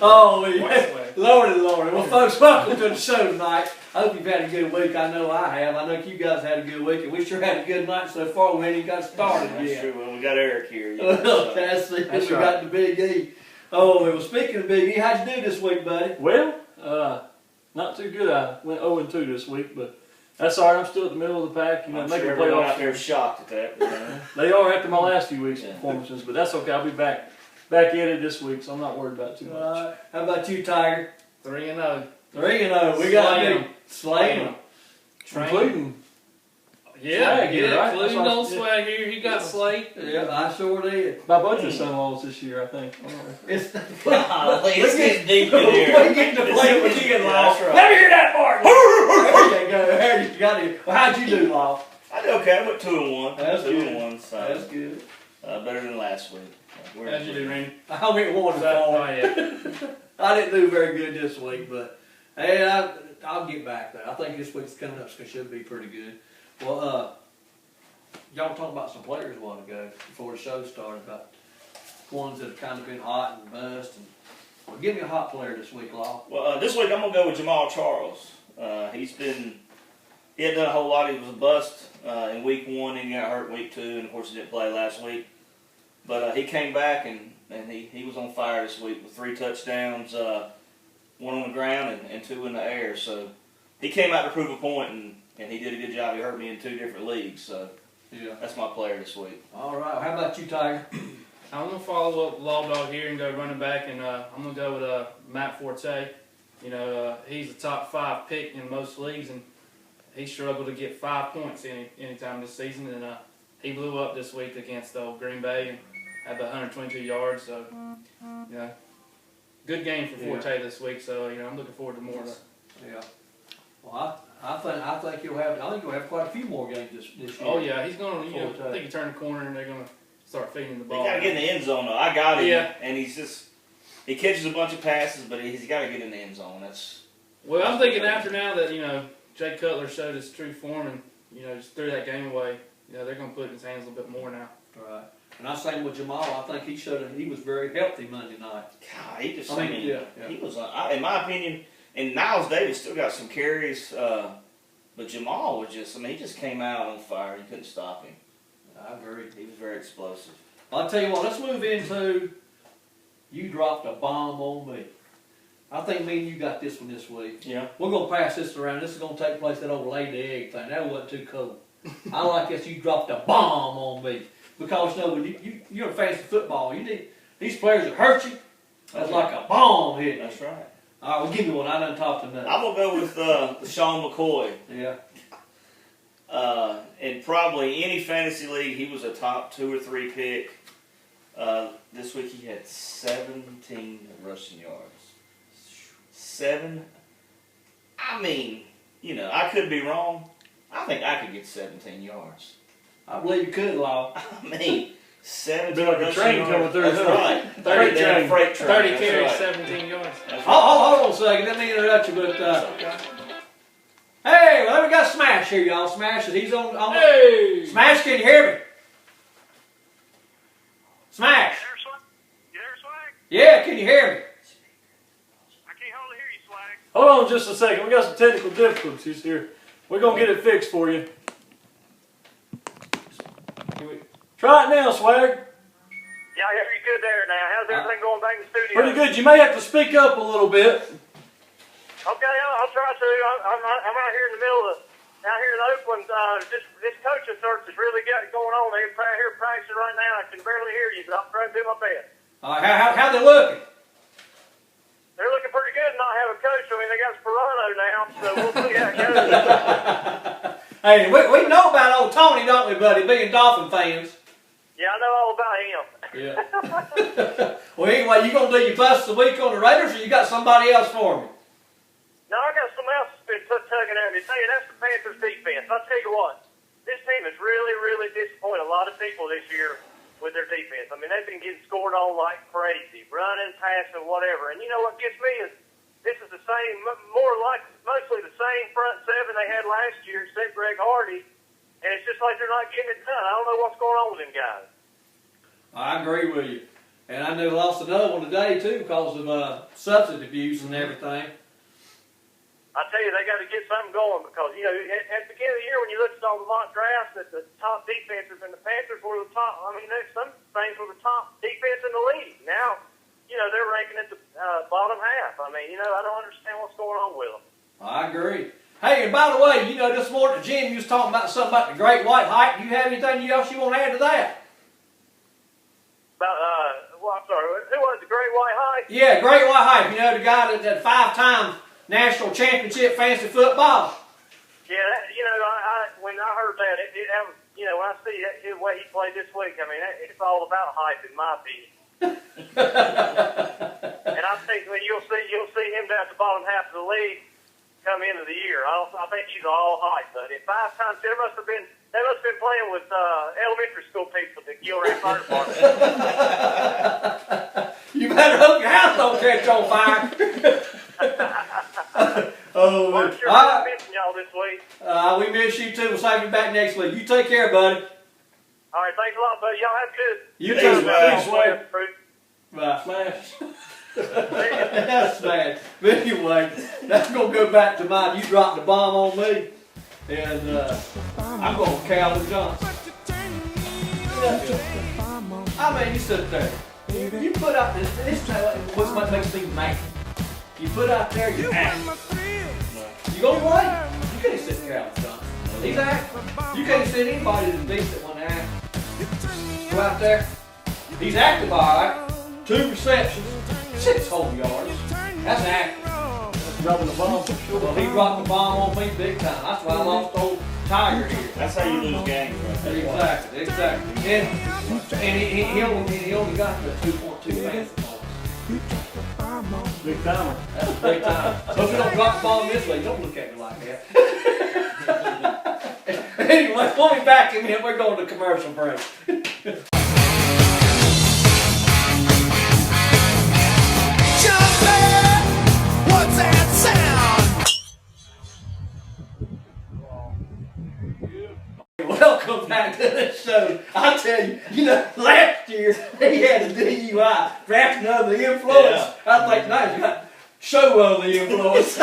Oh, Lordy, Lordy. Well, folks, welcome to the show tonight. I hope you've had a good week. I know I have. I know you guys had a good week, and we sure had a good night so far. We ain't even got started yet. That's true. Well, we got Eric here. That's it. We got the Big E. Oh, well, speaking of Big E, how'd you do this week, buddy? Well, not too good. I went 0-2 this week, but that's all right. I'm still at the middle of the pack. You know, making everyone playoffs. out there shocked at that. They are after my last few weeks' performances, but that's okay. I'll be back at it this week, so I'm not worried about it too much. How about you, Tiger? 3-0. 3-0. We got a big slaying. Including Yeah, here, right? including old Swag here. He got slayed. Yeah, I sure did. My bunch of son-in-laws this year, I think. It's Let's get deep in here. We get to play with you, Law. That's right. Let me hear that part. There you go. There you got it. Well, how'd you do, Law? I did okay. I went 2-1. That's good. 2-1. So That's good. better than last week. How'd you do, Randy? I went 1-4. I didn't do very good this week, but hey, I'll get back there. I think this week's coming up, so it should be pretty good. Well, y'all talked about some players a while ago before the show started about ones that have kind of been hot and bust. And, well, give me a hot player this week, Law. Well, this week I'm gonna go with Jamal Charles. He hadn't done a whole lot. He was a bust in week 1, and he got hurt in week 2, and of course he didn't play last week. But he came back and he was on fire this week with 3 touchdowns, 1 on the ground and 2 in the air. So he came out to prove a point, and he did a good job. He hurt me in 2 different leagues. So Yeah. that's my player this week. All right. How about you, Tiger? I'm going to follow up Law Dog here and go running back, and I'm going to go with Matt Forte. You know, he's a top 5 pick in most leagues, and he struggled to get 5 points any time this season, and he blew up this week against Green Bay and had 122 yards. So, yeah, good game for Forte this week. So, you know, I'm looking forward to more of that. Yeah. Well, I think you'll have. I think you'll have quite a few more games this year. Oh yeah, he's going to. You know, I think he turned the corner and they're going to start feeding the ball. He got to get in the end zone though. I got him, Yeah. and he catches a bunch of passes, but he's got to get in the end zone. Well, I'm thinking after now that, you know, Jay Cutler showed his true form and, you know, just threw that game away, you know, they're going to put it in his hands a little bit more now. Right. And I same with Jamal. I think he showed that he was very healthy Monday night. God, he just. Yeah. He was. In my opinion, and Niles Davis still got some carries, but Jamal was just. I mean, he just came out on fire. You couldn't stop him. I agree. He was very explosive. I'll tell you what. Let's move into. You dropped a bomb on me. I think me and you got this one this week. Yeah. We're gonna pass this around. This is gonna take place that old lay the egg thing. That wasn't too cool. I like this. You dropped a bomb on me because you know when you're a fantasy football, you need these players that hurt you. That's like a bomb hitting. That's right. All right, well, give me one. I done talked enough. I'm gonna go with Sean McCoy. Yeah. In probably any fantasy league, he was a top 2 or 3 pick. This week he had 17 rushing yards. 7. I mean, you know, I could be wrong. I think I could get 17 yards. I believe you could, Law. I mean, 17 Be like a rushing train yards. coming through. That's right. 30 Damn freight train. 30 That's carries, right. 17 yards. That's right. Hold on a second. Let me interrupt you, but hey, well, we got Smash here, y'all. Smash, he's on. Hey! Smash, can you hear me? Smash. You there, Swag? Yeah, can you hear me? I can't hardly hear you, Swag. Hold on just a second. We got some technical difficulties here. We're going to get it fixed for you. Try it now, Swag. Yeah, I hear you good there now. How's everything going back in the studio? Pretty good. You may have to speak up a little bit. Okay, I'll try to. I'm out here in the middle of, out here in Oakland. This coaching search is really going on. They're here practicing right now. I can barely hear you, but I'm trying to do my best. All right, how they looking? They're looking pretty good and not have a coach. I mean, they got Sperano now, so we'll see how it goes. Hey, we know about old Tony, don't we, buddy? Being Dolphin fans. Yeah, I know all about him. Yeah. Well, anyway, you gonna do your bust of the week on the Raiders, or you got somebody else for me? No, I got something else that's been tugging at me. Tell you, that's the Panthers defense. I'll tell you what, this team has really, really disappointed a lot of people this year with their defense. I mean, they've been getting scored on like crazy, running, passing, whatever. And you know what gets me is this is the same, mostly the same front seven they had last year, except Greg Hardy. And it's just like they're not getting it done. I don't know what's going on with them guys. I agree with you. And I knew lost another one today too because of substance abuse and everything. I tell you, they got to get something going because, you know, at the beginning of the year when you looked at all the mock drafts, that the top defenses and the Panthers were the top. I mean, there's some things were the top defense in the league. Now, you know, they're ranking at the bottom half. I mean, you know, I don't understand what's going on with them. I agree. Hey, and by the way, you know, this morning at the gym you was talking about something about the great white height. Do you have anything else you want to add to that? About, well, I'm sorry, who was the Great White Height? Yeah, great white height. You know, the guy that had 5-time national championship fantasy football. Yeah, that, you know, when I heard that, you know, when I see the way he played this week, I mean, it's all about hype in my opinion. And I think when you'll see him down at the bottom half of the league come into the year. I think he's all hype, but at 5 times, they must have been playing with elementary school people at the Gilroy Fire Department. You better hope your house don't catch on fire. Oh, well, I'm sure I'm missing y'all this week. We miss you too. We'll save you back next week. You take care, buddy. All right, thanks a lot, buddy. Y'all have good. You Thanks, too, man. buddy. Bye. Smash. That's bad. But anyway, that's going to go back to mine. You dropped the bomb on me. And I'm going to Calvin Johnson. I mean, you sit there. You put out this what's what makes me mad. You put out there, you act. You going to play? You can't sit Calvin Johnson. He's acting. You can't sit anybody that's decent when they act. Go out there. He's active all right. 2 receptions, 6 whole yards. That's acting. Dropping the bomb for sure. Well, he dropped the bomb on me big time. That's why I lost old Tiger here. That's how you lose games, right there. Exactly. And he only got the 2.2 fantasy points. Big timer. That's a big time. So if you don't drop the bomb this way, don't look at me like that. Anyway, we'll be back in a minute. We're going to commercial break. What's that sound? Welcome back to the show. I tell you, you know, last year he had a DUI for acting under the influence. Yeah. I think now you got show under the influence.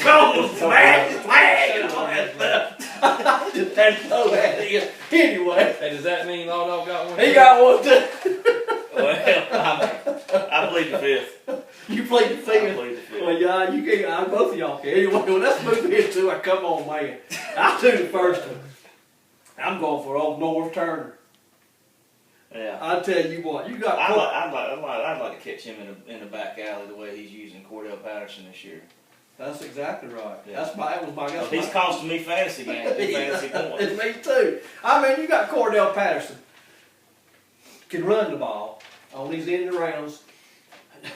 Go flag and all that stuff. That's so bad. Anyway, Hey, does that mean Law Dog got one? he got one too. Well, I plead the fifth. You played the I field. plead the fifth. Well, yeah, you can't. Both of y'all can. Anyway, well, let's move into it. Come on, man. I'll do the first one. I'm going for old North Turner. Yeah. I'll tell you what, you got. I'd like to catch him in the back alley the way he's using Cordell Patterson this year. That's exactly right. Yeah. That was my guess. He's costing me fantasy games and fantasy points. It's me too. I mean, you got Cordell Patterson. Can run the ball on these end rounds.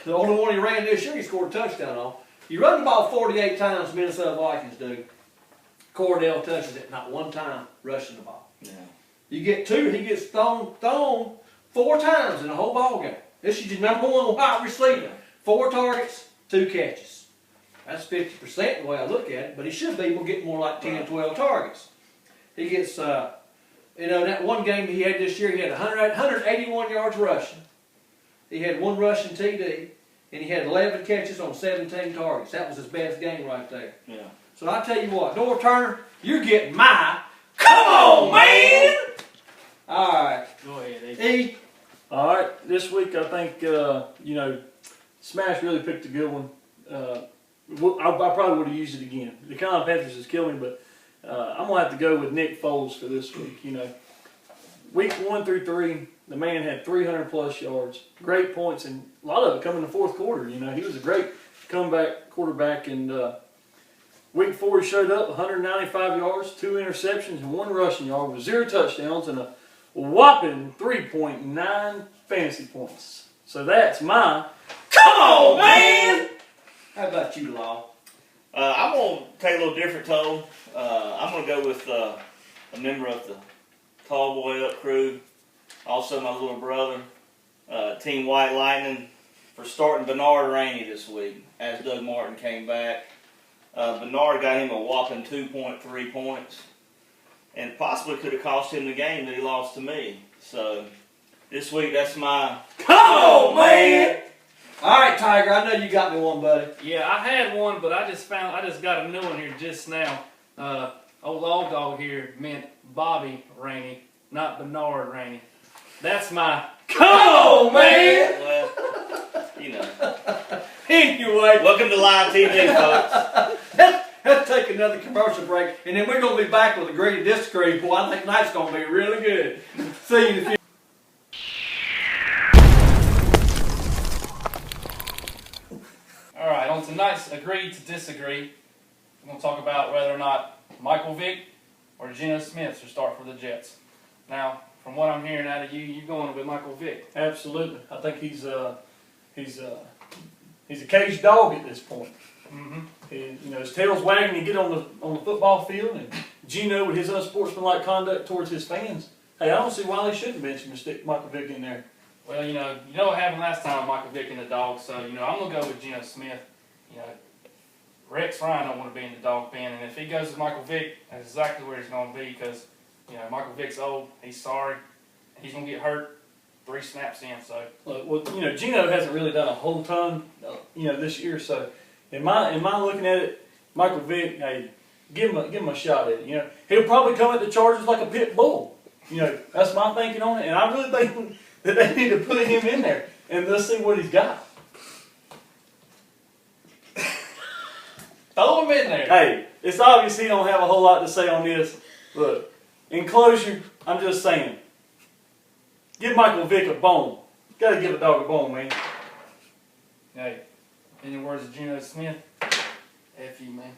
The only one he ran this year, he scored a touchdown on. You run the ball 48 times, Minnesota Vikings do. Cordell touches it not one time rushing the ball. Yeah. You get 2, he gets thrown 4 times in the whole ball game. This is your number 1 wide receiver. 4 targets, 2 catches. That's 50% the way I look at it, but he should be getting more like 10, 12 targets. He gets, that one game he had this year, he had 181 yards rushing. He had 1 rushing TD, and he had 11 catches on 17 targets. That was his best game right there. Yeah. So I tell you what, North Turner, you're getting my, come on, man! All right. Go ahead, E. E. All right, this week I think Smash really picked a good one. I probably would have used it again. The Carolina Panthers has killed me, but I'm gonna have to go with Nick Foles for this week. You know, week 1 through 3, the man had 300+ yards, great points, and a lot of it coming in the fourth quarter. You know, he was a great comeback quarterback, and week 4 he showed up 195 yards, 2 interceptions, and 1 rushing yard with 0 touchdowns and a whopping 3.9 fantasy points. So that's my come on, man! How about you, Law? I'm going to take a little different tone. I'm going to go with a member of the Tall Boy Up crew, also my little brother, Team White Lightning, for starting Bernard Rainey this week as Doug Martin came back. Bernard got him a whopping 2.3 points and possibly could have cost him the game that he lost to me. So This week, that's my. Come on, man! All right, Tiger, I know you got me one, buddy. Yeah, I had one, but I just got a new one here just now. Old Dog here meant Bobby Rainey, not Bernard Rainey. That's my. Come on, man! Well, you know. Anyway, Welcome to live TV, folks. let's take another commercial break, and then we're going to be back with Agree to Disagree. Boy, I think tonight's going to be really good. See you in a few. All right, on tonight's Agree to Disagree, we're going to talk about whether or not Michael Vick or Geno Smith should start for the Jets. Now, from what I'm hearing out of you, you're going with Michael Vick. Absolutely. I think he's a caged dog at this point. Mm-hmm. His tail's wagging. He get on the football field, and Geno, with his unsportsmanlike conduct towards his fans, hey, I don't see why they shouldn't bench him and stick Michael Vick in there. Well, you know what happened last time with Michael Vick and the dog, so, I'm going to go with Geno Smith. Rex Ryan don't want to be in the dog pen, and if he goes with Michael Vick, that's exactly where he's going to be because, Michael Vick's old, he's sorry, he's going to get hurt 3 snaps in, so. Well, Geno hasn't really done a whole ton, this year, so in my looking at it, Michael Vick, hey, give him a shot at it. He'll probably come at the Chargers like a pit bull. That's my thinking on it, and I really think that they need to put him in there, and let's see what he's got. Throw him in there. Hey, it's obvious he don't have a whole lot to say on this. Look, in closure, I'm just saying, give Michael Vick a bone. Got to give a dog a bone, man. Hey, in the words of Geno Smith, F you, man.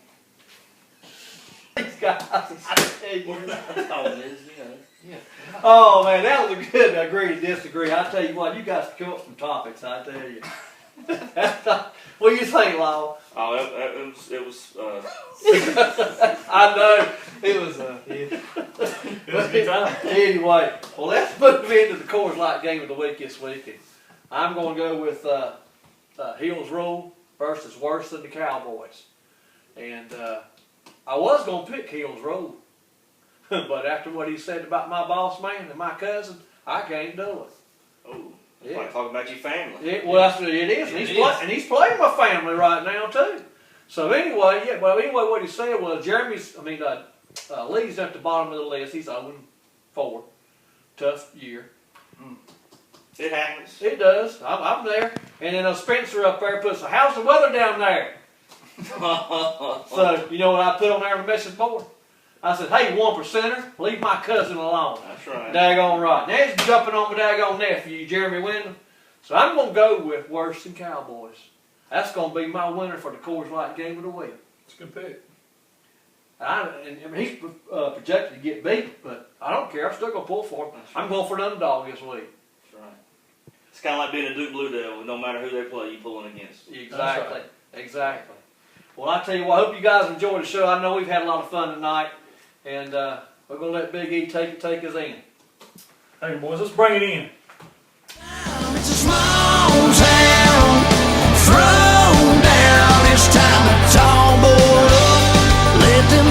These guys, I tell you. Yeah. Oh, man, that was a good Agree to Disagree. I tell you what, you guys come up with some topics, I tell you. What do you think, Lyle? Oh, it was. I know. It was It was a good time. Anyway, well, let's move into the Coors Light game of the week this week. And I'm going to go with Hills Rule versus Worse Than the Cowboys. And I was going to pick Hills Rule. But after what he said about my boss man and my cousin, I can't do it. Oh, Yeah. like talking about your family. It is. And and he's playing my family right now, too. So anyway, what he said was Lee's at the bottom of the list. He's 0-4. Tough year. It happens. It does. I'm there. And then Spencer up there puts, how's the weather down there? So, you know what I put on there on the message board? I said, hey, 1%er, leave my cousin alone. That's right. Daggone right. Now he's jumping on my daggone nephew, Jeremy Wyndham. So I'm going to go with Worse Than Cowboys. That's going to be my winner for the Coors Light game of the week. It's a good pick. And he's projected to get beat, but I don't care. I'm still going to pull for him. I'm going for the underdog this week. That's right. It's kind of like being a Duke Blue Devil. No matter who they play, you're pulling against. Exactly. Right. Exactly. Well, I tell you what, I hope you guys enjoyed the show. I know we've had a lot of fun tonight. And we're going to let Big E take us in. Hey, boys, let's bring it in. It's a small town, throw down, it's time to tumble up, let them